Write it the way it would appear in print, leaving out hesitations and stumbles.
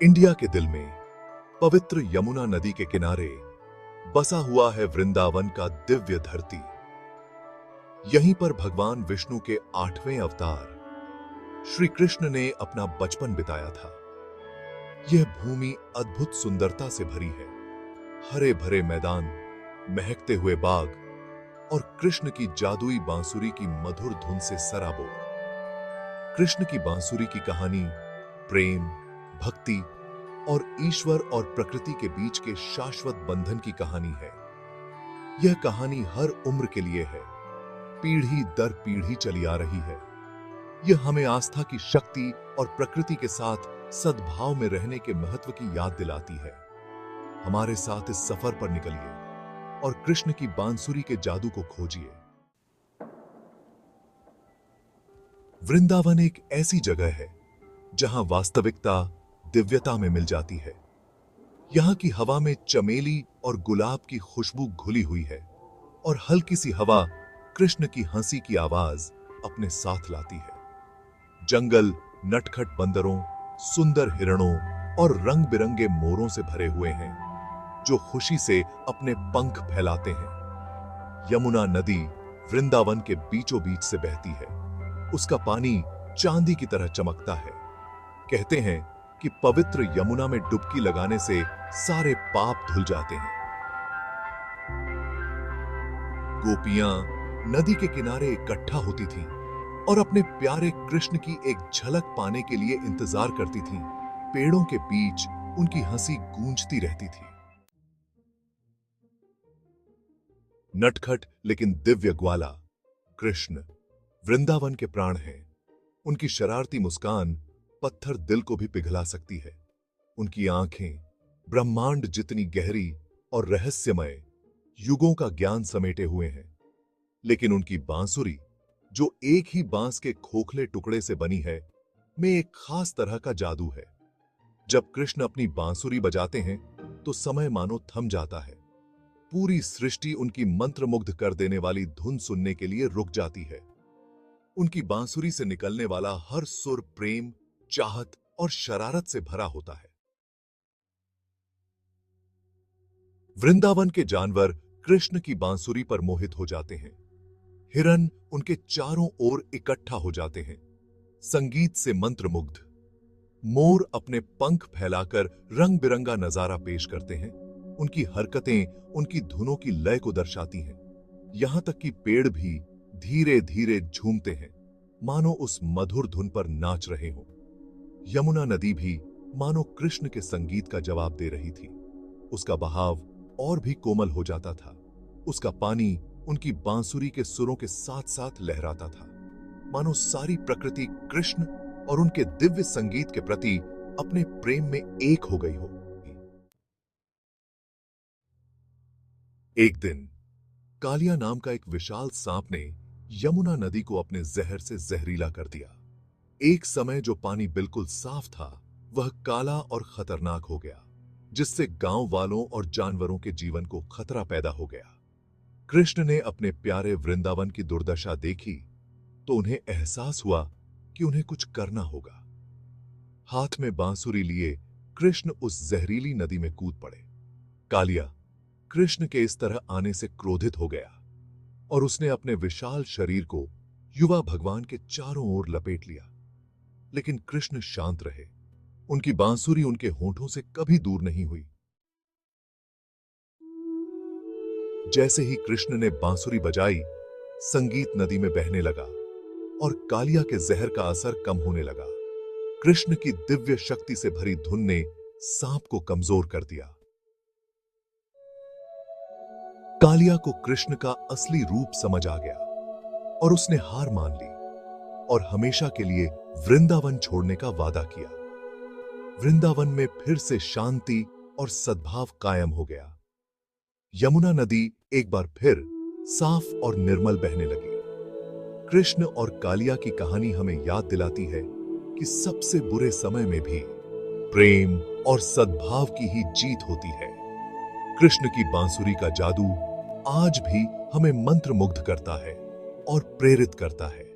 India के दिल में पवित्र यमुना नदी के किनारे बसा हुआ है वृंदावन का दिव्य धरती। यहीं पर भगवान विष्णु के 8वें अवतार श्री कृष्ण ने अपना बचपन बिताया था। यह भूमि अद्भुत सुंदरता से भरी है। हरे भरे मैदान, महकते हुए बाग और कृष्ण की जादुई बांसुरी की मधुर धुन से सराबोर। कृष्ण की बांसुरी की कहानी प्रेम, भक्ति और ईश्वर और प्रकृति के बीच के शाश्वत बंधन की कहानी है। यह कहानी हर उम्र के लिए है, पीढ़ी दर पीढ़ी चली आ रही है। यह हमें आस्था की शक्ति और प्रकृति के साथ सद्भाव में रहने के महत्व की याद दिलाती है। हमारे साथ इस सफर पर निकलिए और कृष्ण की बांसुरी के जादू को खोजिए। वृंदावन एक ऐसी जगह है जहां वास्तविकता दिव्यता में मिल जाती है। यहां की हवा में चमेली और गुलाब की खुशबू घुली हुई है और हल्की सी हवा कृष्ण की हंसी की आवाज अपने साथ लाती है। जंगल नटखट बंदरों, सुंदर हिरणों और रंग बिरंगे मोरों से भरे हुए हैं जो खुशी से अपने पंख फैलाते हैं। यमुना नदी वृंदावन के बीचों बीच से बहती है। उसका पानी चांदी की तरह चमकता है। कहते हैं कि पवित्र यमुना में डुबकी लगाने से सारे पाप धुल जाते हैं। गोपियां नदी के किनारे इकट्ठा होती थीं और अपने प्यारे कृष्ण की एक झलक पाने के लिए इंतजार करती थीं। पेड़ों के बीच उनकी हंसी गूंजती रहती थी। नटखट लेकिन दिव्य ग्वाला कृष्ण वृंदावन के प्राण हैं। उनकी शरारती मुस्कान पत्थर दिल को भी पिघला सकती है। उनकी आंखें ब्रह्मांड जितनी गहरी और रहस्यमय, युगों का ज्ञान समेटे हुए हैं। लेकिन उनकी बांसुरी, जो एक ही बांस के खोखले टुकड़े से बनी है, में एक खास तरह का जादू है। जब कृष्ण अपनी बांसुरी बजाते हैं तो समय मानो थम जाता है। पूरी सृष्टि उनकी मंत्रमुग्ध कर देने वाली धुन सुनने के लिए रुक जाती है। उनकी बांसुरी से निकलने वाला हर सुर प्रेम, चाहत और शरारत से भरा होता है। वृंदावन के जानवर कृष्ण की बांसुरी पर मोहित हो जाते हैं। हिरन उनके चारों ओर इकट्ठा हो जाते हैं, संगीत से मंत्रमुग्ध। मोर अपने पंख फैलाकर रंग बिरंगा नजारा पेश करते हैं। उनकी हरकतें उनकी धुनों की लय को दर्शाती हैं। यहां तक कि पेड़ भी धीरे धीरे झूमते हैं, मानो उस मधुर धुन पर नाच रहे हों। यमुना नदी भी मानो कृष्ण के संगीत का जवाब दे रही थी। उसका बहाव और भी कोमल हो जाता था। उसका पानी उनकी बांसुरी के सुरों के साथ साथ लहराता था, मानो सारी प्रकृति कृष्ण और उनके दिव्य संगीत के प्रति अपने प्रेम में एक हो गई हो। एक दिन कालिया नाम का एक विशाल सांप ने यमुना नदी को अपने जहर से जहरीला कर दिया। एक समय जो पानी बिल्कुल साफ था, वह काला और खतरनाक हो गया, जिससे गांव वालों और जानवरों के जीवन को खतरा पैदा हो गया। कृष्ण ने अपने प्यारे वृंदावन की दुर्दशा देखी तो उन्हें एहसास हुआ कि उन्हें कुछ करना होगा। हाथ में बांसुरी लिए कृष्ण उस जहरीली नदी में कूद पड़े। कालिया कृष्ण के इस तरह आने से क्रोधित हो गया और उसने अपने विशाल शरीर को युवा भगवान के चारों ओर लपेट लिया। लेकिन कृष्ण शांत रहे। उनकी बांसुरी उनके होठों से कभी दूर नहीं हुई। जैसे ही कृष्ण ने बांसुरी बजाई, संगीत नदी में बहने लगा और कालिया के जहर का असर कम होने लगा। कृष्ण की दिव्य शक्ति से भरी धुन ने सांप को कमजोर कर दिया। कालिया को कृष्ण का असली रूप समझ आ गया और उसने हार मान ली और हमेशा के लिए वृंदावन छोड़ने का वादा किया। वृंदावन में फिर से शांति और सद्भाव कायम हो गया। यमुना नदी एक बार फिर साफ और निर्मल बहने लगी। कृष्ण और कालिया की कहानी हमें याद दिलाती है कि सबसे बुरे समय में भी प्रेम और सद्भाव की ही जीत होती है। कृष्ण की बांसुरी का जादू आज भी हमें मंत्रमुग्ध करता है और प्रेरित करता है।